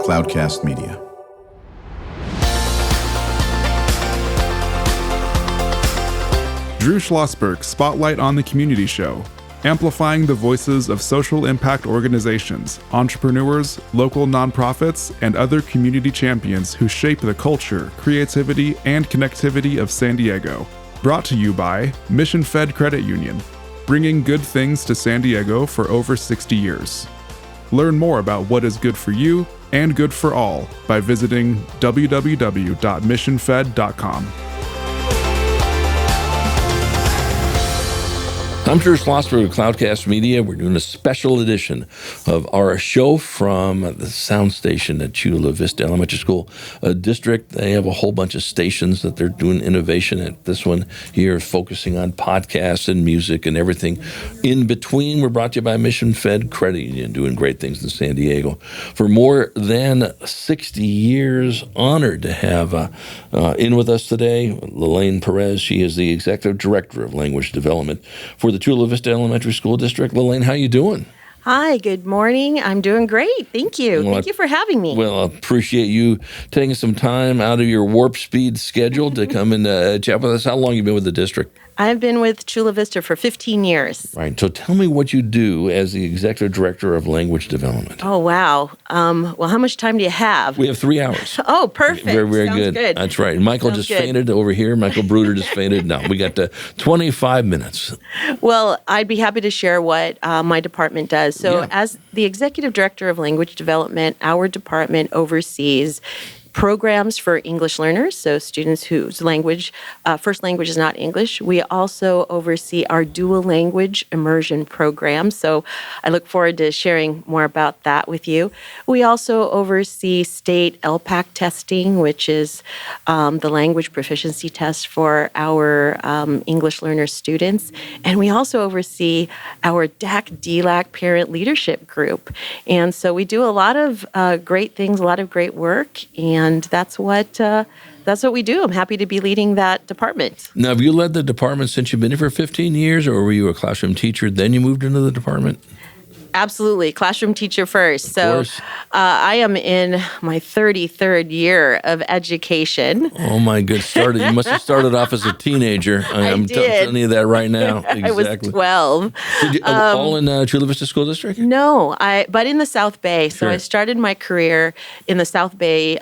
Cloudcast Media. Drew Schlosberg Spotlight on the Community Show, amplifying the voices of social impact organizations, entrepreneurs, local nonprofits, and other community champions who shape the culture, creativity, and connectivity of San Diego. Brought to you by Mission Fed Credit Union, bringing good things to San Diego for over 60 years. Learn more about what is good for you and good for all by visiting www.missionfed.com. I'm Drew Schlosberg of Cloudcast Media. We're doing a special edition of our show from the sound station at Chula Vista Elementary School District. They have a whole bunch of stations that they're doing innovation at. This one here is focusing on podcasts and music and everything in between. We're brought to you by Mission Fed Credit Union, doing great things in San Diego. For more than 60 years, honored to have in with us today, Lalaine Perez. She is the Executive Director of Language Development for the Chula Vista Elementary School District. Lalaine, how you doing? Hi, good morning. I'm doing great. Thank you. Thank you for having me. Well, I appreciate you taking some time out of your warp speed schedule to come and chat with us. How long have you been with the district? I've been with Chula Vista for 15 years. Right. So tell me what you do as the Executive Director of Language Development. Oh, wow. Well, how much time do you have? We have 3 hours. Oh, perfect. Very, very Sounds good. That's right. Michael Sounds just good. fainted over here. Michael Bruder just fainted. No, we got 25 minutes. Well, I'd be happy to share what my department does. So as the Executive Director of Language Development, our department oversees programs for English learners, so students whose first language is not English. We also oversee our dual language immersion program, so I look forward to sharing more about that with you. We also oversee state LPAC testing, which is the language proficiency test for our English learner students. And we also oversee our DAC-DLAC parent leadership group. And so we do a lot of great things, a lot of great work, and that's what we do. I'm happy to be leading that department. Now, have you led the department since you've been here for 15 years, or were you a classroom teacher, then you moved into the department? Absolutely. Classroom teacher first. So I am in my 33rd year of education. Oh, my good. You must have started off as a teenager. I'm telling you that right now. Exactly. I was 12. All in Chula Vista School District? No, but in the South Bay. So Sure. I started my career in the South Bay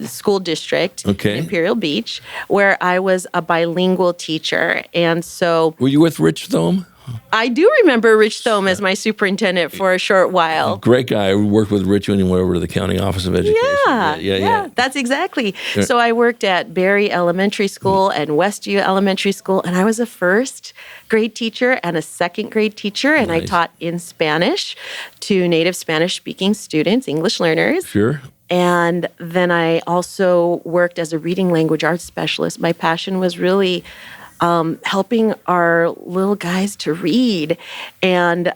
School District in Imperial Beach, where I was a bilingual teacher. And so... Were you with Rich Thome? I do remember Rich Thome as my superintendent for a short while. Great guy. I worked with Rich when he went over to the County Office of Education. Yeah. That's exactly. So I worked at Barry Elementary School and Westview Elementary School, and I was a first grade teacher and a second grade teacher, and I taught in Spanish to native Spanish-speaking students, English learners. Sure. And then I also worked as a reading language arts specialist. My passion was really helping our little guys to read. And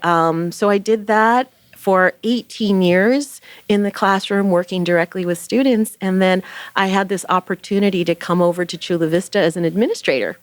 so I did that for 18 years in the classroom, working directly with students. And then I had this opportunity to come over to Chula Vista as an administrator.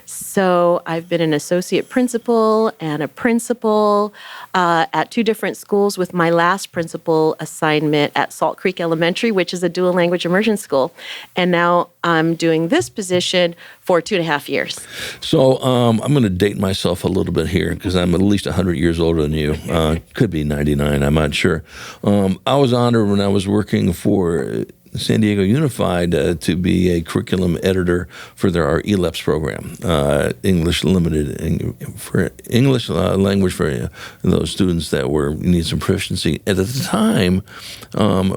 So I've been an associate principal and a principal at 2 different schools, with my last principal assignment at Salt Creek Elementary, which is a dual language immersion school. And now I'm doing this position for 2.5 years. So I'm going to date myself a little bit here because I'm at least 100 years older than you. Could be 99, I'm not sure. I was honored when I was working for San Diego Unified to be a curriculum editor for our ELEPS program, English Limited, for English language for those students that need some proficiency. At the time,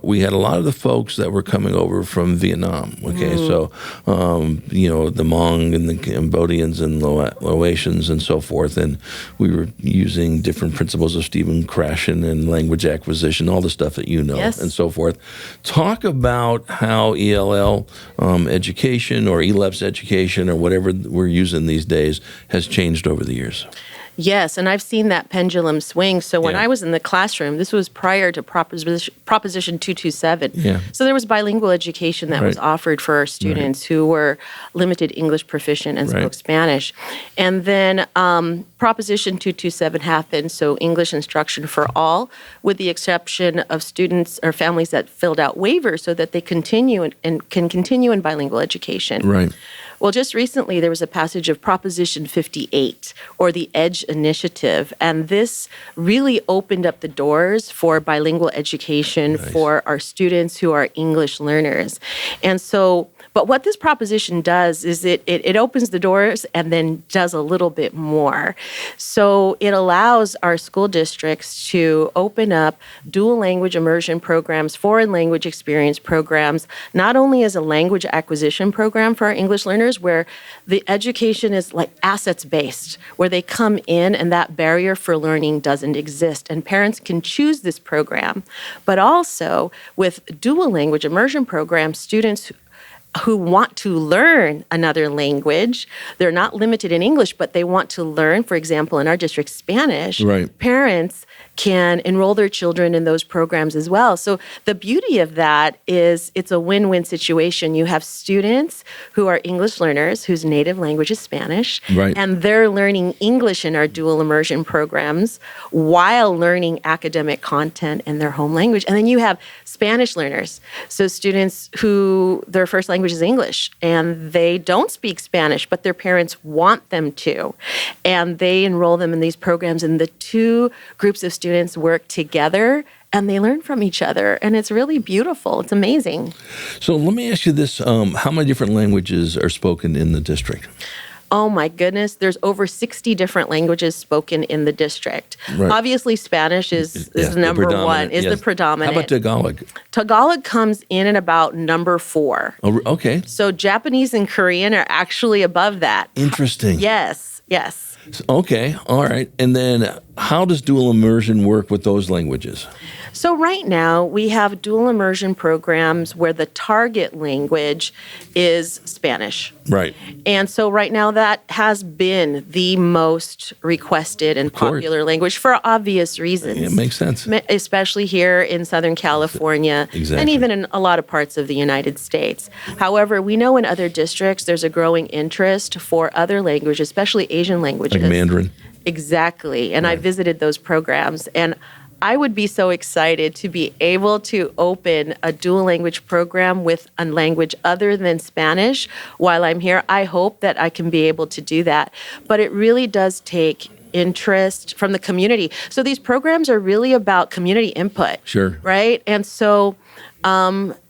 we had a lot of the folks that were coming over from Vietnam. So the Hmong and the Cambodians and Laotians and so forth, and we were using different principles of Stephen Krashen and language acquisition, all the stuff that you know, and so forth. Talk about how ELL education or ELEPS education or whatever we're using these days has changed over the years. Yes, and I've seen that pendulum swing. So when I was in the classroom, this was prior to Proposition 227. Yeah. So there was bilingual education that was offered for our students who were limited English proficient and spoke Spanish. And then Proposition 227 happened, so English instruction for all, with the exception of students or families that filled out waivers so that they continue and can continue in bilingual education. Right. Well, just recently there was a passage of Proposition 58, or the EDGE initiative, and this really opened up the doors for bilingual education for our students who are English learners. And so, but what this proposition does is it opens the doors and then does a little bit more. So it allows our school districts to open up dual language immersion programs, foreign language experience programs, not only as a language acquisition program for our English learners, where the education is like assets-based, where they come in and that barrier for learning doesn't exist, and parents can choose this program. But also with dual language immersion programs, students who want to learn another language, they're not limited in English, but they want to learn, for example, in our district, Spanish. Right. Parents can enroll their children in those programs as well. So the beauty of that is it's a win-win situation. You have students who are English learners whose native language is Spanish, right, and they're learning English in our dual immersion programs while learning academic content in their home language. And then you have Spanish learners, so students who their first language is English and they don't speak Spanish, but their parents want them to. And they enroll them in these programs, and the two groups of students work together and they learn from each other. And it's really beautiful. It's amazing. So let me ask you this. How many different languages are spoken in the district? Oh my goodness, there's over 60 different languages spoken in the district. Right. Obviously, Spanish is number one, is the predominant. How about Tagalog? Tagalog comes in at about number 4. Oh, okay. So Japanese and Korean are actually above that. Interesting. Yes. Okay, all right. And then how does dual immersion work with those languages? So right now we have dual immersion programs where the target language is Spanish. Right. And so right now that has been the most requested and popular language for obvious reasons. It makes sense. Especially here in Southern California, Exactly. And even in a lot of parts of the United States. However, we know in other districts there's a growing interest for other languages, especially Asian languages. Like Mandarin. Exactly. And I visited those programs, and I would be so excited to be able to open a dual language program with a language other than Spanish while I'm here. I hope that I can be able to do that. But it really does take interest from the community. So these programs are really about community input. Sure. Right? And so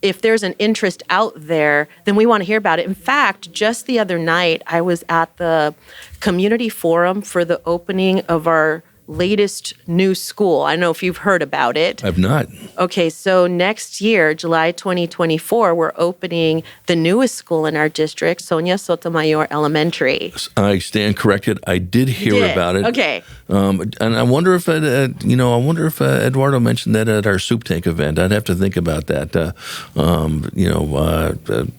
if there's an interest out there, then we want to hear about it. In fact, just the other night, I was at the community forum for the opening of our latest new school. I don't know if you've heard about it. I've not. Okay, so next year, July 2024, we're opening the newest school in our district, Sonia Sotomayor Elementary. I stand corrected. I did hear about it. Okay. And I wonder if Eduardo mentioned that at our soup tank event. I'd have to think about that.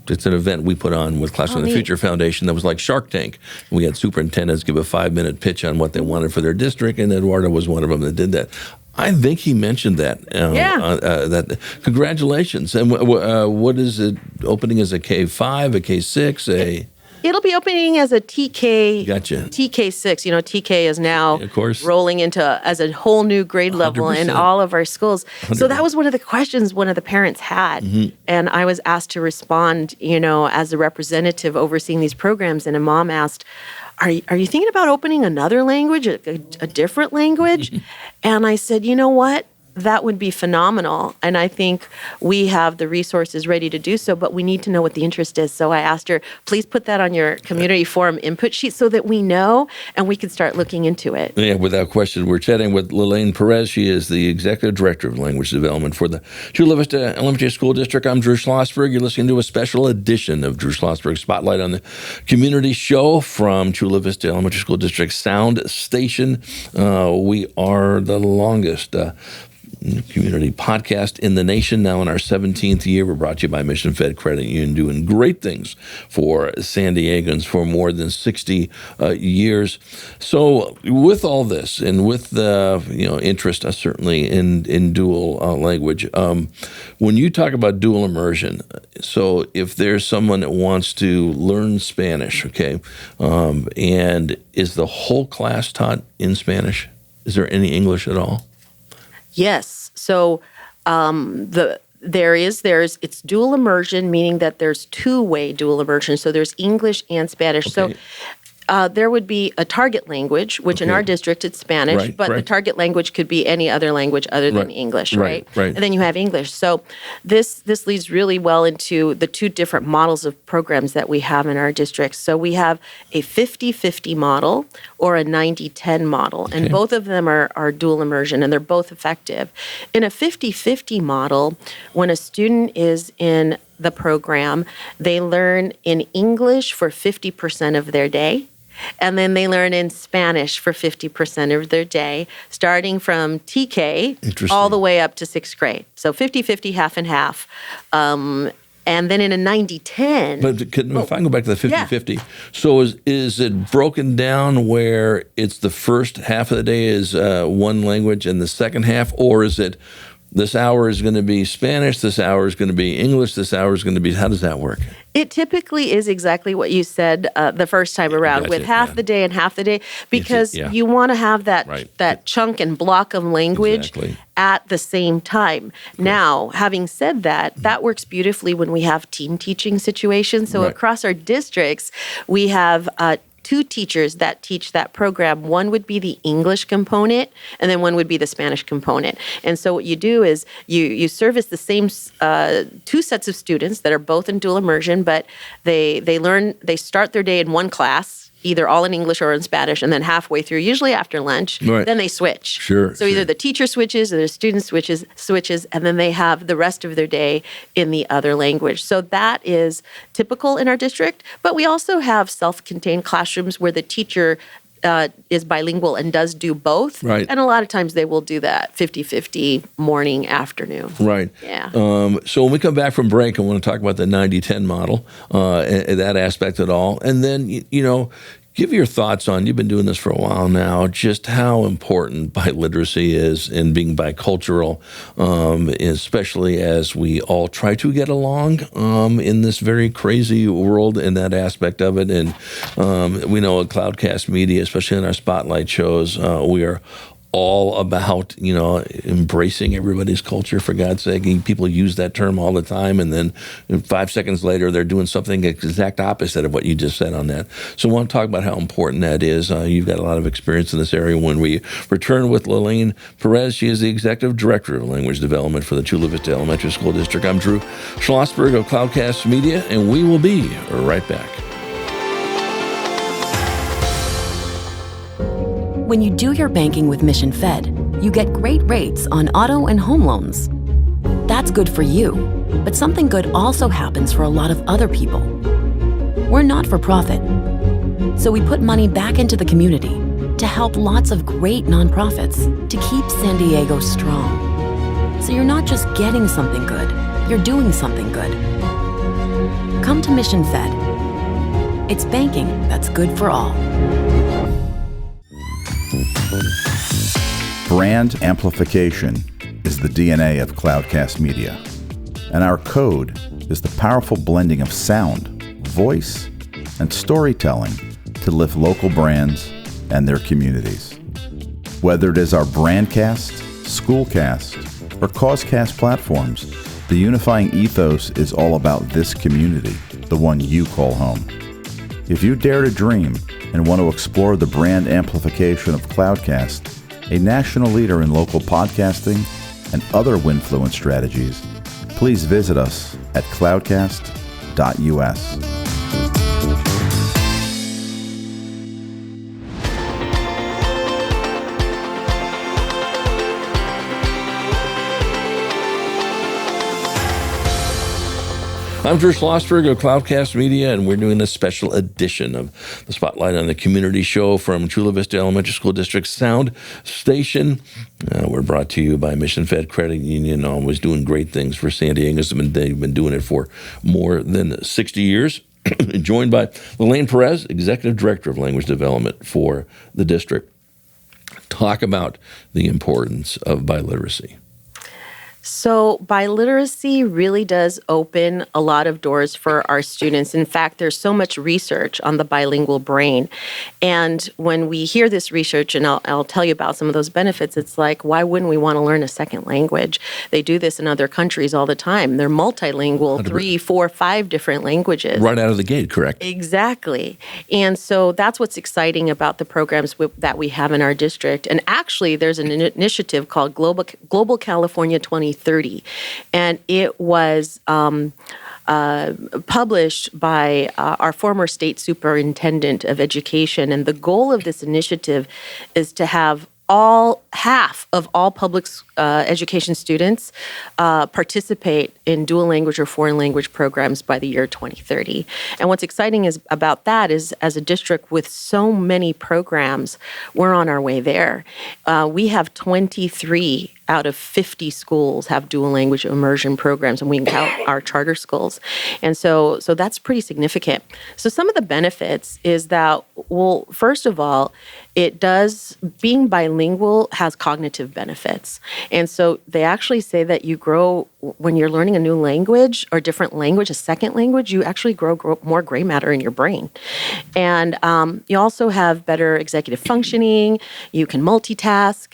It's an event we put on with Classroom of the Future Foundation that was like Shark Tank. We had superintendents give a 5-minute pitch on what they wanted for their district, and Eduardo was one of them that did that. I think he mentioned that. That congratulations. And what is it opening as a K5, a K6, It'll be opening as a TK. Gotcha. TK6. TK is now of course, rolling into as a whole new grade level 100%. in all of our schools. 100%. So that was one of the questions one of the parents had. Mm-hmm. And I was asked to respond, as a representative overseeing these programs. And a mom asked, are you thinking about opening another language, a different language? And I said, you know what? That would be phenomenal. And I think we have the resources ready to do so, but we need to know what the interest is. So I asked her, please put that on your community forum input sheet so that we know and we can start looking into it. Yeah, without question. We're chatting with Lalaine Perez. She is the Executive Director of Language Development for the Chula Vista Elementary School District. I'm Drew Schlosberg. You're listening to a special edition of Drew Schlosberg Spotlight on the Community Show from Chula Vista Elementary School District Sound Station. We are the longest community podcast in the nation. Now in our 17th year, we're brought to you by Mission Fed Credit Union, doing great things for San Diegans for more than 60 years. So with all this and with the interest certainly in dual language, when you talk about dual immersion, so if there's someone that wants to learn Spanish, okay, and is the whole class taught in Spanish? Is there any English at all? Yes. So it's dual immersion, meaning that there's two-way dual immersion. So there's English and Spanish. Okay. So there would be a target language, which in our district it's Spanish, but the target language could be any other language other than English, right? And then you have English. So this leads really well into the two different models of programs that we have in our district. So we have a 50-50 model or a 90-10 model, and both of them are dual immersion, and they're both effective. In a 50-50 model, when a student is in the program, they learn in English for 50% of their day. And then they learn in Spanish for 50% of their day, starting from TK all the way up to 6th grade. So 50-50, half and half. And then in a 90-10. But if I can go back to the 50-50, so is it broken down where it's the first half of the day is one language and the second half, or is it this hour is going to be Spanish, this hour is going to be English, this hour is going to be, how does that work? It typically is exactly what you said the first time around, with half the day and half the day, because you want to have that chunk and block of language at the same time. Now, having said that, that works beautifully when we have team teaching situations. So across our districts, we have two teachers that teach that program. One would be the English component, and then one would be the Spanish component. And so what you do is you service the same two sets of students that are both in dual immersion, but they start their day in one class, either all in English or in Spanish, and then halfway through, usually after lunch, then they switch. So either the teacher switches or the student switches, and then they have the rest of their day in the other language. So that is typical in our district, but we also have self-contained classrooms where the teacher is bilingual and does do both. And a lot of times they will do that 50-50 morning, afternoon. Yeah. So when we come back from break, I want to talk about the 90-10 model, and that aspect at all. And then, give your thoughts on, you've been doing this for a while now, just how important biliteracy is in being bicultural, especially as we all try to get along in this very crazy world in that aspect of it. And we know at Cloudcast Media, especially in our spotlight shows, we are all about, embracing everybody's culture, for God's sake. People use that term all the time, and then 5 seconds later, they're doing something exact opposite of what you just said on that. So I want to talk about how important that is. You've got a lot of experience in this area. When we return with Lalaine Perez, she is the Executive Director of Language Development for the Chula Vista Elementary School District. I'm Drew Schlosberg of Cloudcast Media, and we will be right back. When you do your banking with Mission Fed, you get great rates on auto and home loans. That's good for you, but something good also happens for a lot of other people. We're not for profit, so we put money back into the community to help lots of great nonprofits to keep San Diego strong. So you're not just getting something good, you're doing something good. Come to Mission Fed. It's banking that's good for all. Brand amplification is the DNA of Cloudcast Media, and our code is the powerful blending of sound, voice, and storytelling to lift local brands and their communities. Whether it is our Brandcast, Schoolcast, or Causecast platforms, the unifying ethos is all about this community, the one you call home. If you dare to dream and want to explore the brand amplification of Cloudcast, a national leader in local podcasting and other Winfluence strategies, please visit us at cloudcast.us. I'm Drew Schlosberg of Cloudcast Media, and we're doing a special edition of the Spotlight on the Community Show from Chula Vista Elementary School District Sound Station. We're brought to you by Mission Fed Credit Union, always doing great things for San Diegans, and they've been doing it for more than 60 years. Joined by Lalaine Perez, Executive Director of Language Development for the district. Talk about the importance of biliteracy. So biliteracy really does open a lot of doors for our students. In fact, there's so much research on the bilingual brain. And when we hear this research, and I'll tell you about some of those benefits, it's like, why wouldn't we want to learn a second language? They do this in other countries all the time. They're multilingual, 3, 4, 5 different languages. Right out of the gate, correct? Exactly. And so that's what's exciting about the programs that we have in our district. And actually, there's an initiative called Global California 2030, and it was published by our former state superintendent of education. And the goal of this initiative is to have half of all public education students participate in dual language or foreign language programs by the year 2030. And what's exciting about that is, as a district with so many programs, we're on our way there. We have 23 out of 50 schools have dual language immersion programs, and we can count our charter schools. And so that's pretty significant. So some of the benefits is that, well, first of all, being bilingual has cognitive benefits. And so they actually say that you grow, when you're learning a new language or different language, a second language, you actually grow more gray matter in your brain. And you also have better executive functioning. You can multitask.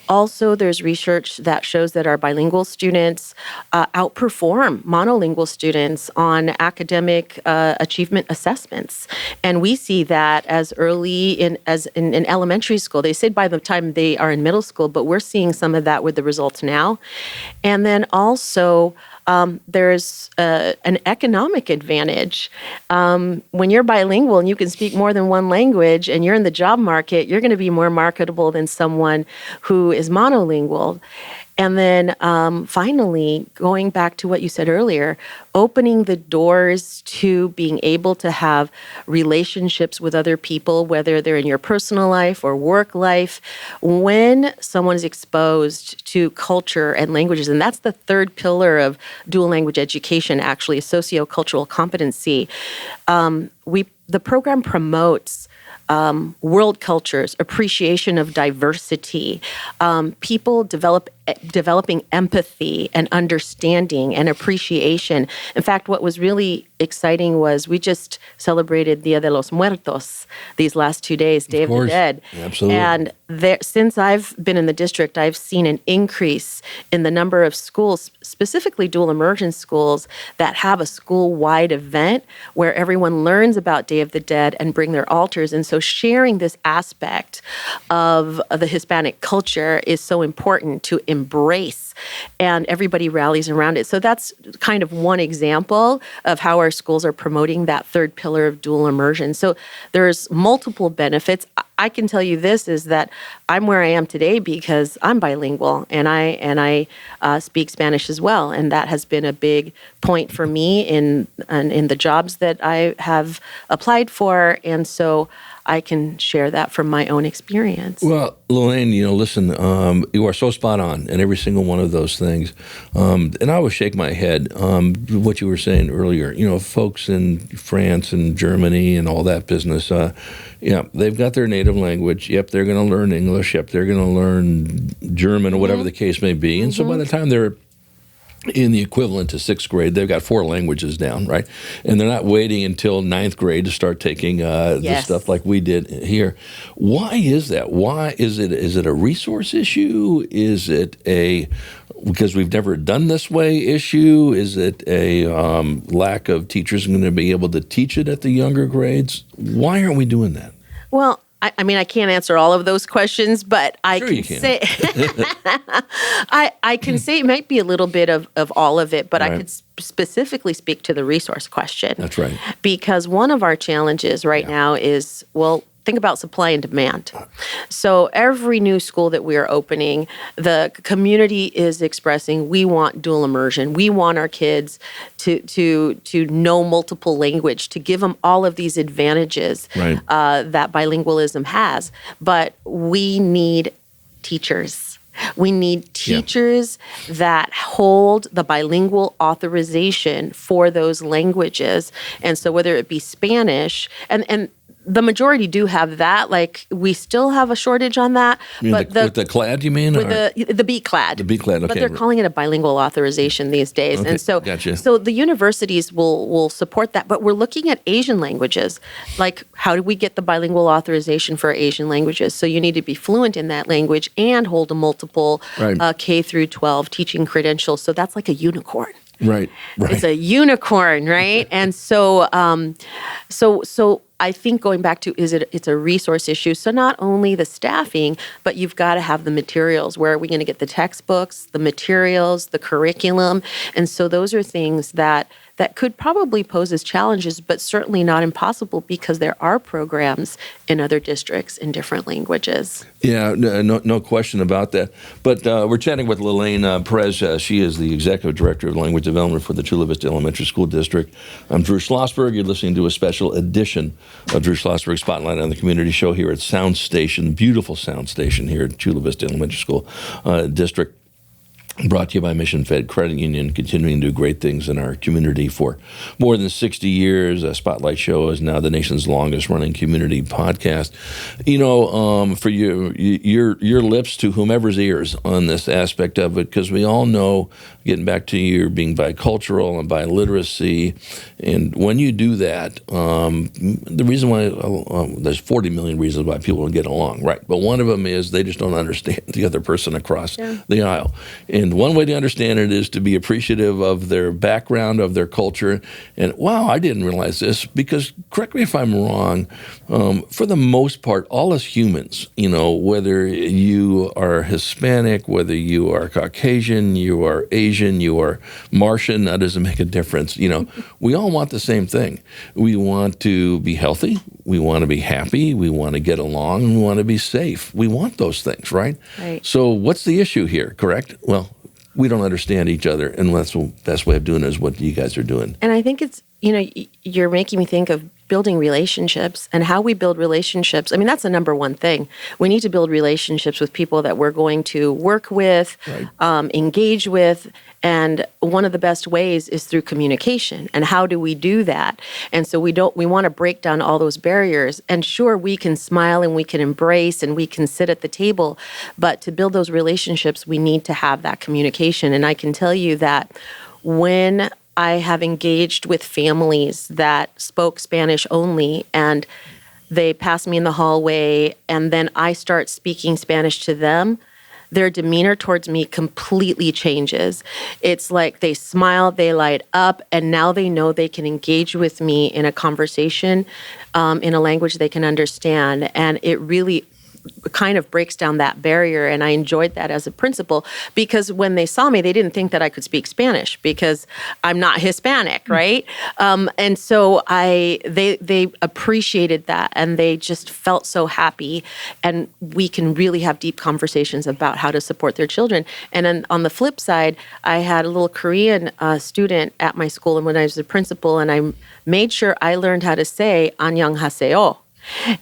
Also, there's research that shows that our bilingual students outperform monolingual students on academic achievement assessments. And we see that as early in elementary school. They say by the time they are in middle school, but we're seeing some of that with the results now. And then also, there's an economic advantage. When you're bilingual and you can speak more than one language and you're in the job market, you're going to be more marketable than someone who is monolingual. And then finally, going back to what you said earlier, opening the doors to being able to have relationships with other people, whether they're in your personal life or work life, when someone is exposed to culture and languages. And that's the third pillar of dual language education, actually, sociocultural competency. The program promotes world cultures, appreciation of diversity, people developing empathy and understanding and appreciation. In fact, what was really exciting was we just celebrated Dia de los Muertos these last 2 days, Day of the Dead. Absolutely. And since I've been in the district, I've seen an increase in the number of schools, specifically dual immersion schools, that have a school-wide event where everyone learns about Day of the Dead and bring their altars. And so sharing this aspect of the Hispanic culture is so important to embrace, and everybody rallies around it. So that's kind of one example of how our schools are promoting that third pillar of dual immersion. So there's multiple benefits. I can tell you this is that I'm where I am today because I'm bilingual and I speak Spanish as well, and that has been a big point for me in the jobs that I have applied for, and so I can share that from my own experience. Well, Lalaine, listen, you are so spot on in every single one of those things. And I always shake my head, what you were saying earlier, folks in France and Germany and all that business, they've got their native language. Yep, they're going to learn English. Yep, they're going to learn German or whatever the case may be. And so by the time they're in the equivalent to 6th grade, they've got 4 languages down, right? And they're not waiting until 9th grade to start taking this stuff like we did here. Why is that? Why is it? Is it a resource issue? Is it because we've never done this way issue? Is it a lack of teachers going to be able to teach it at the younger grades? Why aren't we doing that? Well, I mean, I can't answer all of those questions, but I can say I can say it might be a little bit of all of it, but I could specifically speak to the resource question. That's right. Because one of our challenges right now is, well, think about supply and demand. So every new school that we are opening, the community is expressing, we want dual immersion. We want our kids to know multiple language, to give them all of these advantages that bilingualism has. But we need teachers. We need teachers that hold the bilingual authorization for those languages. And so whether it be Spanish, and the majority do have that. Like, we still have a shortage on that. But with the CLAD, you mean? With the B-CLAD. The B-CLAD, okay. But they're calling it a bilingual authorization these days. Okay, And so, gotcha. so the universities will support that. But we're looking at Asian languages. Like, how do we get the bilingual authorization for Asian languages? So you need to be fluent in that language and hold a multiple K through 12 teaching credentials. So that's like a unicorn. Right. It's a unicorn, right? And so, so I think going back to it's a resource issue. So not only the staffing, but you've got to have the materials. Where are we going to get the textbooks, the materials, the curriculum? And so those are things that could probably pose as challenges, but certainly not impossible, because there are programs in other districts in different languages. Yeah, no question about that. But we're chatting with Lalaine Perez. She is the Executive Director of Language Development for the Chula Vista Elementary School District. I'm Drew Schlosberg. You're listening to a special edition of Drew Schlosberg Spotlight on the Community Show here at Sound Station, beautiful Sound Station here at Chula Vista Elementary School District. Brought to you by Mission Fed Credit Union, continuing to do great things in our community for more than 60 years. Spotlight Show is now the nation's longest-running community podcast. You know, for your lips to whomever's ears on this aspect of it, because we all know, getting back to your being bicultural and biliteracy, and when you do that, the reason why there's 40 million reasons why people don't get along, right? But one of them is they just don't understand the other person across the aisle. And one way to understand it is to be appreciative of their background, of their culture. And wow, I didn't realize this, because correct me if I'm wrong, for the most part, all us humans, you know, whether you are Hispanic, whether you are Caucasian, you are Asian, you are Martian, that doesn't make a difference. You know, we all want the same thing. We want to be healthy. We want to be happy. We want to get along. And we want to be safe. We want those things, right? Right. So what's the issue here, correct? Well, we don't understand each other, and that's the best way of doing it is what you guys are doing. And I think it's, you know, you're making me think of building relationships and how we build relationships. I mean, that's the number one thing. We need to build relationships with people that we're going to work with, engage with. And one of the best ways is through communication. And how do we do that? And so we want to break down all those barriers. And sure, we can smile and we can embrace and we can sit at the table. But to build those relationships, we need to have that communication. And I can tell you that when I have engaged with families that spoke Spanish only, and they pass me in the hallway, and then I start speaking Spanish to them, their demeanor towards me completely changes. It's like they smile, they light up, and now they know they can engage with me in a conversation in a language they can understand. And it really kind of breaks down that barrier, and I enjoyed that as a principal, because when they saw me, they didn't think that I could speak Spanish because I'm not Hispanic, right? And so they appreciated that, and they just felt so happy, and we can really have deep conversations about how to support their children. And then on the flip side, I had a little Korean student at my school, and when I was the principal, and I made sure I learned how to say "안녕하세요."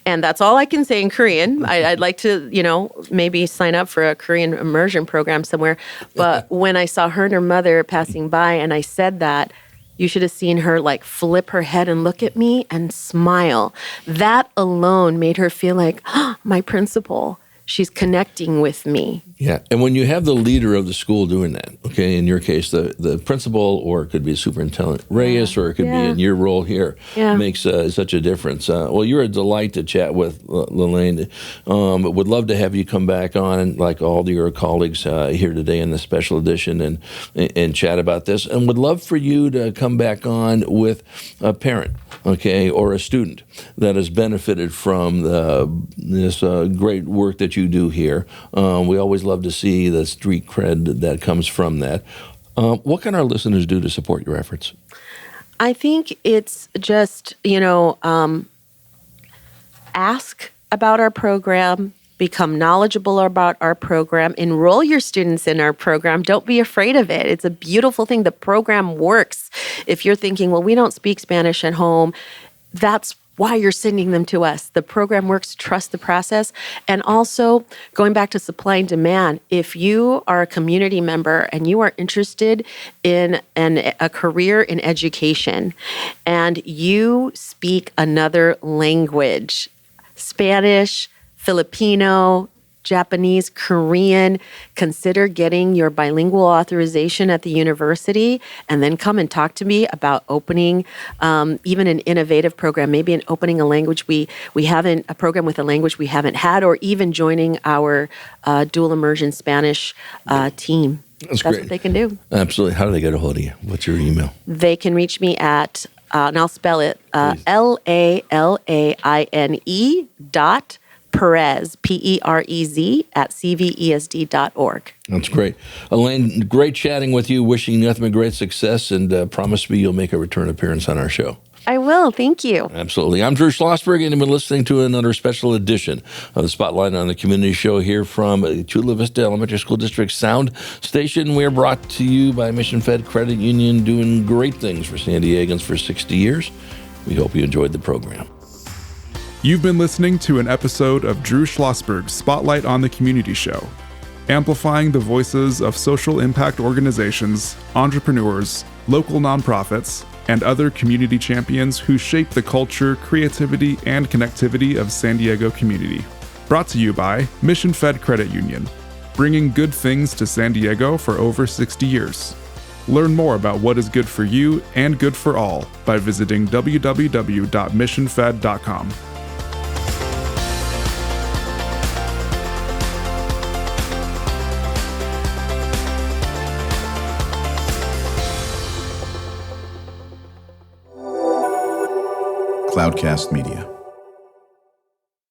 And that's all I can say in Korean. I'd like to, you know, maybe sign up for a Korean immersion program somewhere. But when I saw her and her mother passing by and I said that, you should have seen her like flip her head and look at me and smile. That alone made her feel like, oh, my principal, she's connecting with me. Yeah, and when you have the leader of the school doing that, okay, in your case, the principal, or it could be a superintendent, Reyes, or it could be in your role here, makes such a difference. Well, you're a delight to chat with, Lalaine. Would love to have you come back on, like all your colleagues here today in the special edition, and chat about this. And would love for you to come back on with a parent, okay, or a student that has benefited from this great work that you do here. We always love to see the street cred that comes from that. What can our listeners do to support your efforts? I think it's just, you know, ask about our program, become knowledgeable about our program, enroll your students in our program. Don't be afraid of it. It's a beautiful thing. The program works. If you're thinking, well, we don't speak Spanish at home, that's why you're sending them to us. The program works. Trust the process. And also, going back to supply and demand, if you are a community member and you are interested in a career in education and you speak another language, Spanish, Filipino, Japanese, Korean, consider getting your bilingual authorization at the university and then come and talk to me about opening even an innovative program, maybe opening a language we haven't, a program with a language we haven't had, or even joining our dual immersion Spanish team. That's great. what they can do. Absolutely. How do they get a hold of you? What's your email? They can reach me at, and I'll spell it, LALAINE Perez, Perez, at cvesd.org. That's great. Lalaine, great chatting with you. Wishing you nothing but great success, and promise me you'll make a return appearance on our show. I will. Thank you. Absolutely. I'm Drew Schlosberg, and you've been listening to another special edition of the Spotlight on the Community Show here from Chula Vista Elementary School District Sound Station. We're brought to you by Mission Fed Credit Union, doing great things for San Diegans for 60 years. We hope you enjoyed the program. You've been listening to an episode of Drew Schlosberg's Spotlight on the Community Show, amplifying the voices of social impact organizations, entrepreneurs, local nonprofits, and other community champions who shape the culture, creativity, and connectivity of San Diego community. Brought to you by Mission Fed Credit Union, bringing good things to San Diego for over 60 years. Learn more about what is good for you and good for all by visiting www.missionfed.com. Cloudcast Media.